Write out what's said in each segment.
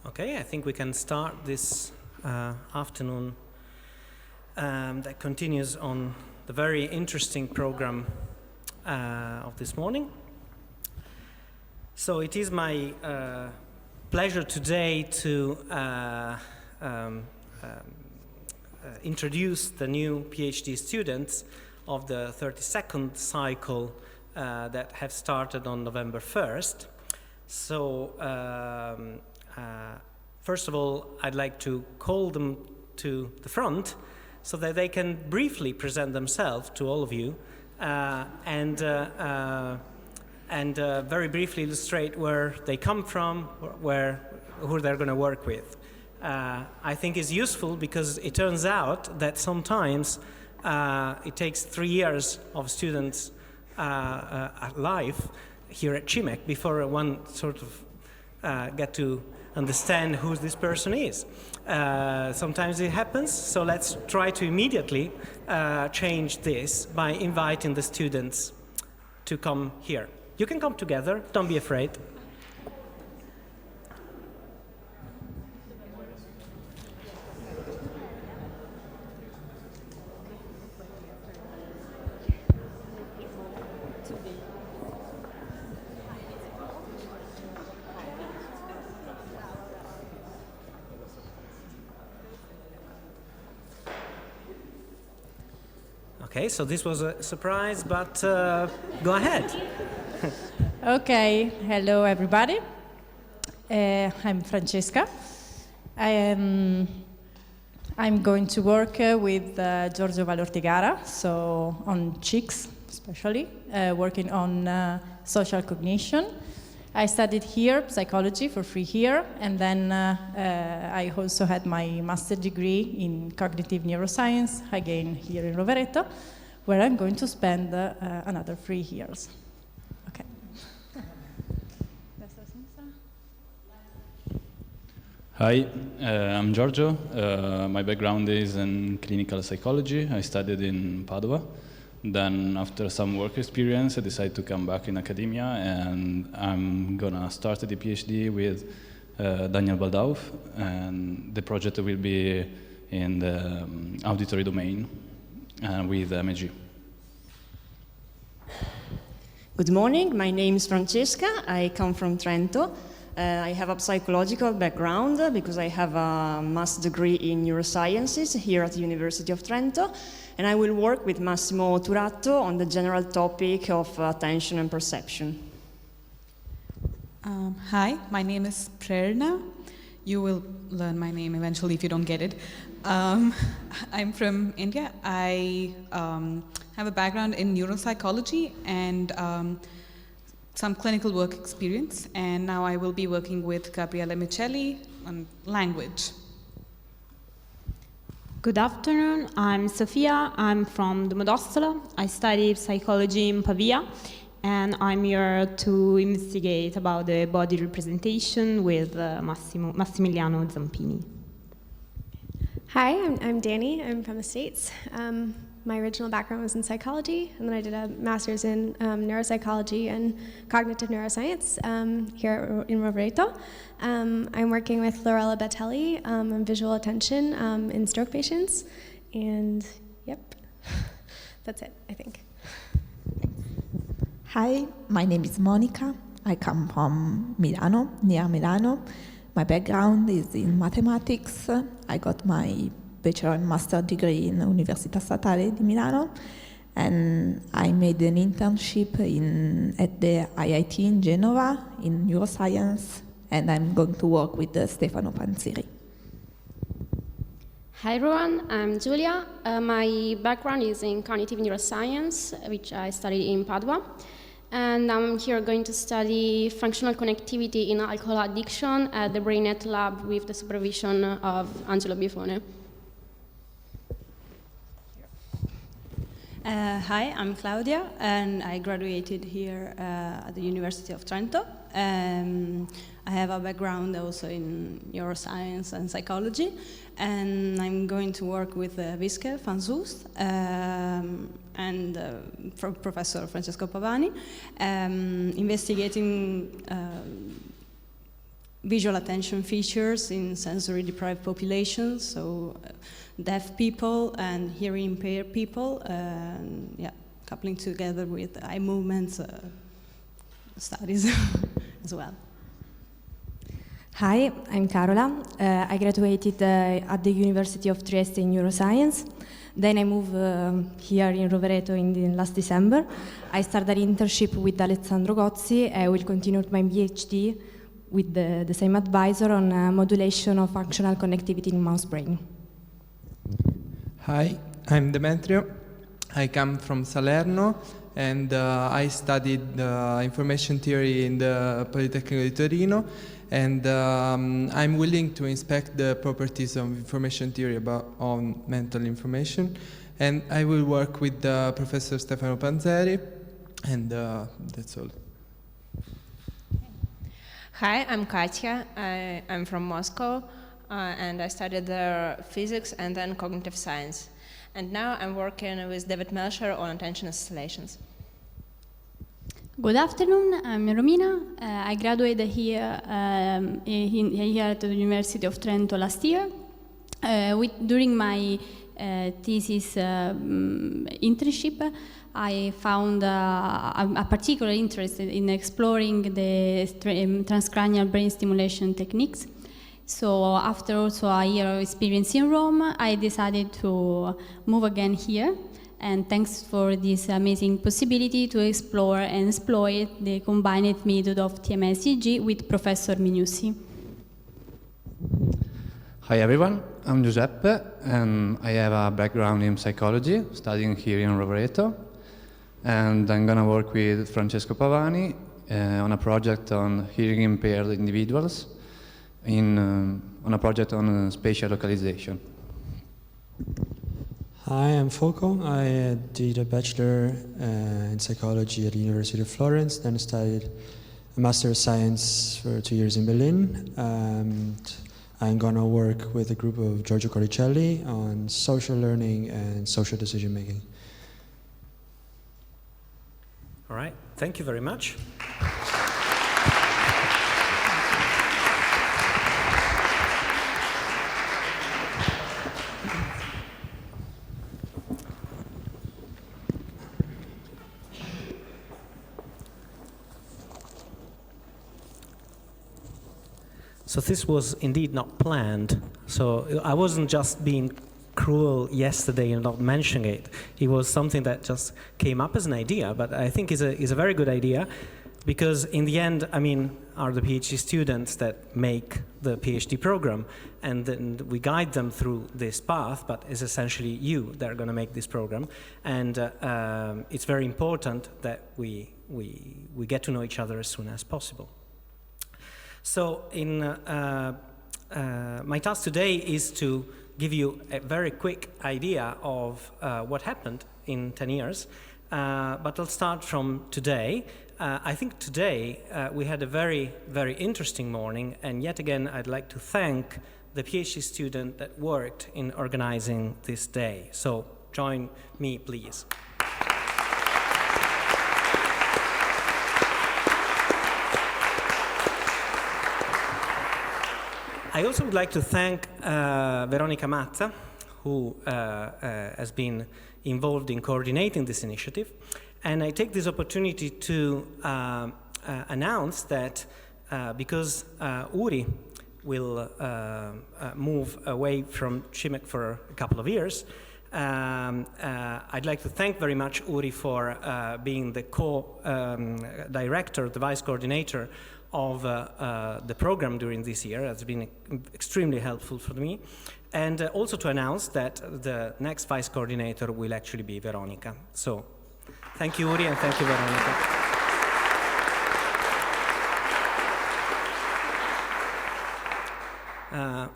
Okay, I think we can start this afternoon that continues on the very interesting program of this morning. So it is my pleasure today to introduce the new PhD students of the 32nd cycle that have started on November 1st. So first of all, I'd like to call them to the front so that they can briefly present themselves to all of you and very briefly illustrate where they come from, who they're going to work with. I think is useful because it turns out that sometimes it takes 3 years of students' life here at CIMeC before one sort of get to understand who this person is. Sometimes it happens, so let's try to immediately change this by inviting the students to come here. You can come together, don't be afraid. Okay, so this was a surprise, but go ahead. Okay, hello everybody. I'm Francesca. I'm going to work with Giorgio Valortigara, so on CICS especially, working on social cognition. I studied here psychology for 3 years, and then I also had my master's degree in cognitive neuroscience, again here in Rovereto, where I'm going to spend another 3 years. Okay. Hi, I'm Giorgio. My background is in clinical psychology. I studied in Padua. Then after some work experience, I decided to come back in academia, and I'm gonna start the PhD with Daniel Baldauf, and the project will be in the auditory domain with MEG. Good morning, my name is Francesca, I come from Trento. I have a psychological background because I have a master's degree in neurosciences here at the University of Trento, and I will work with Massimo Turatto on the general topic of attention and perception. Hi, my name is Prerna. You will learn my name eventually if you don't get it. I'm from India. I have a background in neuropsychology and some clinical work experience, and now I will be working with Gabriele Micheli on language. Good afternoon, I'm Sofia, I'm from Domodossola. I study psychology in Pavia, and I'm here to investigate about the body representation with Massimiliano Zampini. Hi, I'm Danny, I'm from the States. My original background was in psychology, and then I did a master's in neuropsychology and cognitive neuroscience here in Rovereto. I'm working with Lorella Bettelli on visual attention in stroke patients, and yep, that's it, I think. Hi, my name is Monica. I come from Milano, near Milano. My background is in mathematics. I got my bachelor and master degree in Università Statale di Milano, and I made an internship at the IIT in Genova in neuroscience, and I'm going to work with Stefano Panzeri. Hi everyone, I'm Giulia. My background is in cognitive neuroscience, which I studied in Padua, and I'm here going to study functional connectivity in alcohol addiction at the BrainNet lab with the supervision of Angelo Biafone. Hi, I'm Claudia, and I graduated here at the University of Trento. I have a background also in neuroscience and psychology, and I'm going to work with Wiske van Soest and Professor Francesco Pavani, investigating visual attention features in sensory deprived populations, so deaf people and hearing impaired people, and coupling together with eye movements studies as well. Hi, I'm Carola. I graduated at the University of Trieste in neuroscience. Then I moved here in Rovereto in last December. I started an internship with Alessandro Gozzi. I will continue my PhD with the same advisor on modulation of functional connectivity in mouse brain. Hi, I'm Demetrio. I come from Salerno, and I studied information theory in the Politecnico di Torino, and I'm willing to inspect the properties of information theory on mental information, and I will work with Professor Stefano Panzeri, and that's all. Hi, I'm Katya. I'm from Moscow, and I studied there physics and then cognitive science. And now I'm working with David Melcher on attention installations. Good afternoon, I'm Romina. I graduated here here at the University of Trento last year. During my thesis internship, I found a particular interest in exploring the transcranial brain stimulation techniques. So after also a year of experience in Rome, I decided to move again here. And thanks for this amazing possibility to explore and exploit the combined method of TMS-EEG with Professor Minussi. Hi everyone, I'm Giuseppe, and I have a background in psychology, studying here in Rovereto. And I'm going to work with Francesco Pavani on a project on hearing impaired individuals, on a project on spatial localization. Hi, I'm Folco. I did a bachelor in psychology at the University of Florence, then studied a Master of Science for 2 years in Berlin. I'm going to work with a group of Giorgio Coricelli on social learning and social decision making. All right, thank you very much. So this was indeed not planned. So I wasn't just being cruel yesterday and not mentioning it. It was something that just came up as an idea, but I think is a very good idea, because in the end, I mean, are the PhD students that make the PhD program, and then we guide them through this path, but it's essentially you that are going to make this program, and it's very important that we get to know each other as soon as possible. So in my task today is to give you a very quick idea of what happened in 10 years, but I'll start from today. I think today we had a very, very interesting morning, and yet again I'd like to thank the PhD student that worked in organizing this day. So join me, please. I also would like to thank Veronica Mazza, who has been involved in coordinating this initiative. And I take this opportunity to announce that because Uri will move away from CIMeC for a couple of years, I'd like to thank very much Uri for being the co-director, the vice coordinator of the program during this year. Has been extremely helpful for me. And also to announce that the next vice coordinator will actually be Veronica. So thank you, Uri, and thank you, Veronica.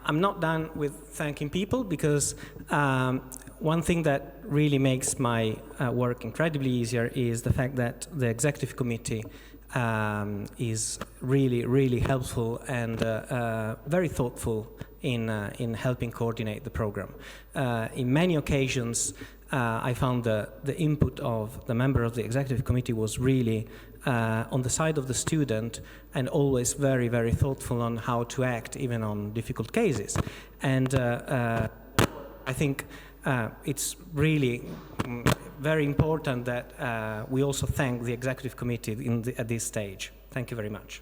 I'm not done with thanking people, because one thing that really makes my work incredibly easier is the fact that the executive committee is really, really helpful and very thoughtful in helping coordinate the program. In many occasions, I found the input of the member of the executive committee was really on the side of the student and always very, very thoughtful on how to act even on difficult cases. And I think it's really very important that we also thank the executive committee at this stage. Thank you very much.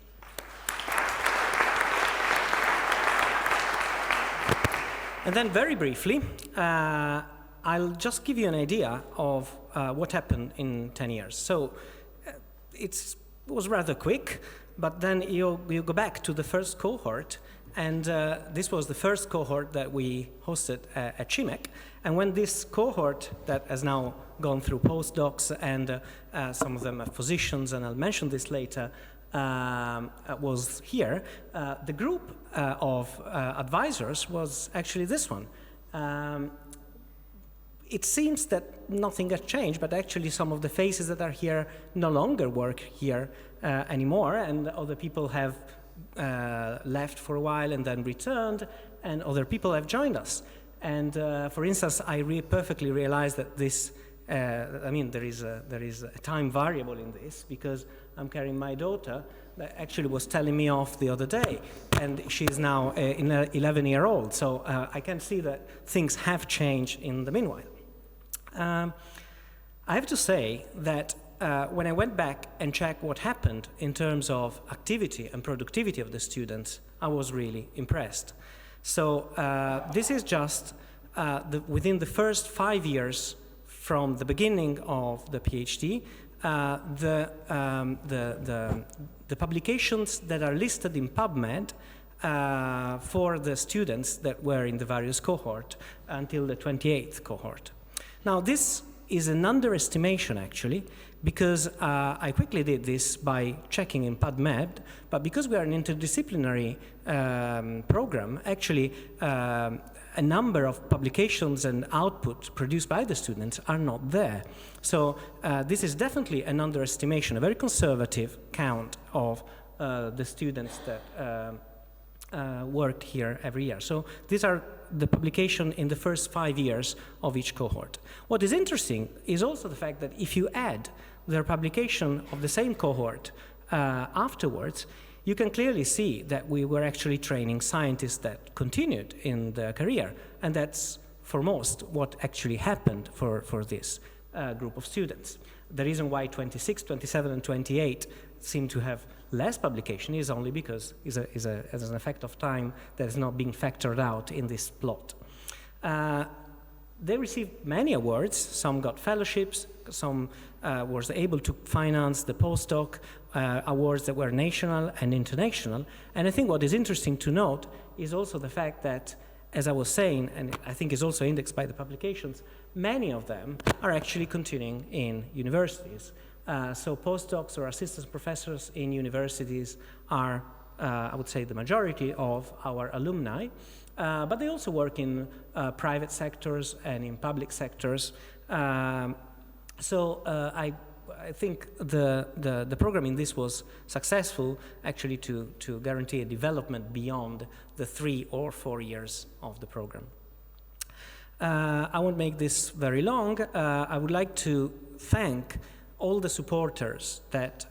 And then very briefly, I'll just give you an idea of what happened in 10 years. So it was rather quick, but then you go back to the first cohort, and this was the first cohort that we hosted at CIMeC. And when this cohort that has now gone through postdocs and some of them are physicians, and I'll mention this later, was here, the group of advisors was actually this one. It seems that nothing has changed, but actually some of the faces that are here no longer work here anymore, and other people have left for a while and then returned, and other people have joined us. And for instance, I perfectly realize that this, I mean, there is a time variable in this, because I'm carrying my daughter that actually was telling me off the other day, and she's now an 11-year-old. So I can see that things have changed in the meanwhile. I have to say that when I went back and checked what happened in terms of activity and productivity of the students, I was really impressed. So this is just within the first 5 years from the beginning of the PhD, the publications that are listed in PubMed for the students that were in the various cohort until the 28th cohort. Now, this is an underestimation, actually, because I quickly did this by checking in PubMed, but because we are an interdisciplinary program, actually, a number of publications and output produced by the students are not there. So this is definitely an underestimation, a very conservative count of the students that worked here every year. So these are the publication in the first 5 years of each cohort. What is interesting is also the fact that if you add their publication of the same cohort afterwards, you can clearly see that we were actually training scientists that continued in their career, and that's for most what actually happened for this group of students. The reason why 26, 27, and 28 seem to have less publication is only because is an effect of time that is not being factored out in this plot. They received many awards. Some got fellowships, some was able to finance the postdoc awards that were national and international. And I think what is interesting to note is also the fact that, as I was saying, and I think is also indexed by the publications, many of them are actually continuing in universities. So postdocs or assistant professors in universities are, I would say, the majority of our alumni, but they also work in private sectors and in public sectors. So I think the program in this was successful, actually, to guarantee a development beyond the 3 or 4 years of the program. I won't make this very long. I would like to thank all the supporters that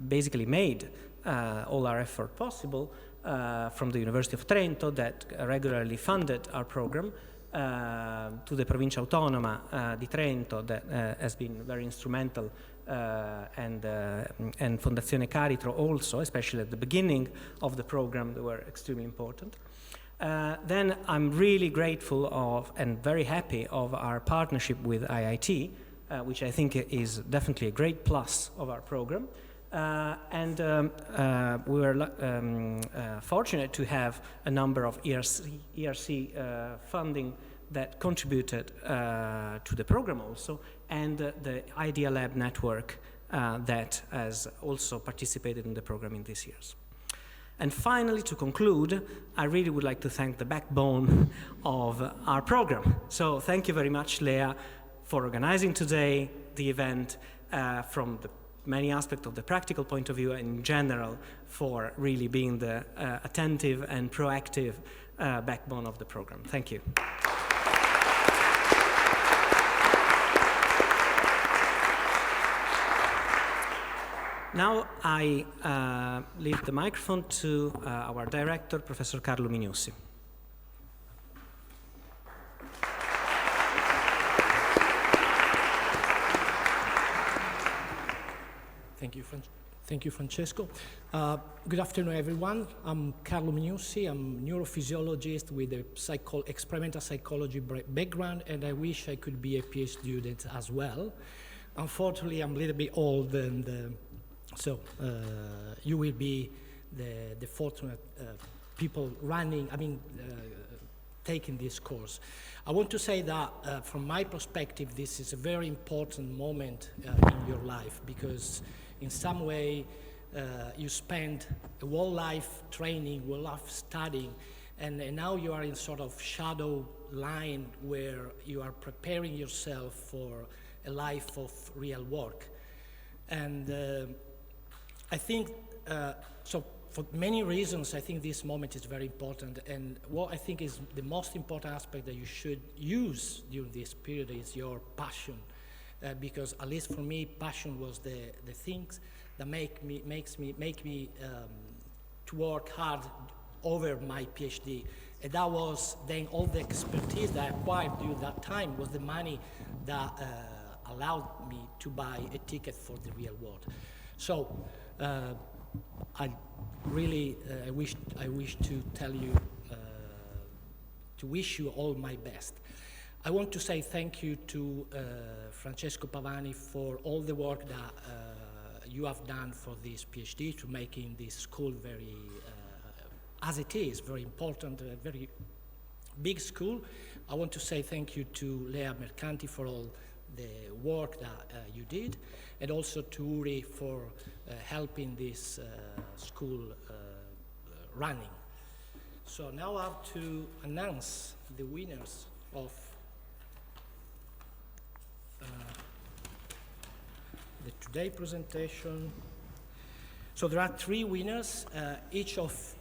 basically made all our effort possible, from the University of Trento that regularly funded our program, to the Provincia Autonoma di Trento that has been very instrumental, and Fondazione Caritro also, especially at the beginning of the program, they were extremely important. Then I'm really grateful of and very happy of our partnership with IIT, which I think is definitely a great plus of our program. We were fortunate to have a number of ERC funding that contributed to the program also, and the Idea Lab network that has also participated in the program in these years. And finally, to conclude, I really would like to thank the backbone of our program. So thank you very much, Lea, for organizing today the event, from the many aspects of the practical point of view, and in general for really being the attentive and proactive backbone of the program. Thank you. Now I leave the microphone to our director, Professor Carlo Mignossi. Thank you, Francesco. Good afternoon, everyone. I'm Carlo Mignossi. I'm a neurophysiologist with a experimental psychology background, and I wish I could be a PhD student as well. Unfortunately, I'm a little bit old, and so you will be the fortunate people taking this course. I want to say that from my perspective, this is a very important moment in your life, because in some way you spend a whole life training, whole life studying, and now you are in sort of shadow line where you are preparing yourself for a life of real work. And I think, so for many reasons, I think this moment is very important. And what I think is the most important aspect that you should use during this period is your passion. Because at least for me, passion was the things that make me to work hard over my PhD. And that was then all the expertise that I acquired during that time was the money that allowed me to buy a ticket for the real world. So I really wish to tell you, to wish you all my best. I want to say thank you to Francesco Pavani for all the work that you have done for this PhD, to making this school very, as it is, very important, a very big school. I want to say thank you to Lea Mercanti for all the work that you did, and also to Uri for helping this school running. So now I have to announce the winners of the today presentation. So there are 3 winners. Each of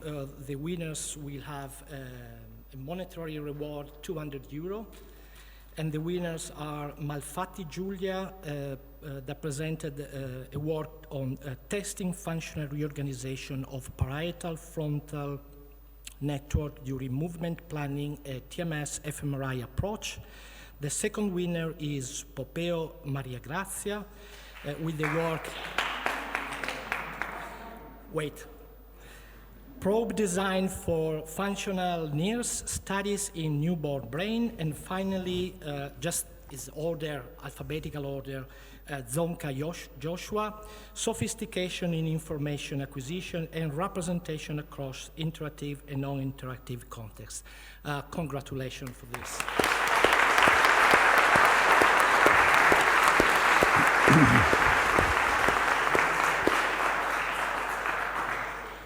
the winners will have a monetary reward, €200. And the winners are Malfatti Giulia, that presented a work on testing functional reorganization of parietal frontal network during movement planning, a TMS fMRI approach. The second winner is Popeo Maria Grazia with the work, probe design for functional NIRS studies in newborn brain. And finally, just is order, alphabetical order, Zonka Joshua, sophistication in information acquisition and representation across interactive and non-interactive contexts. Congratulations for this.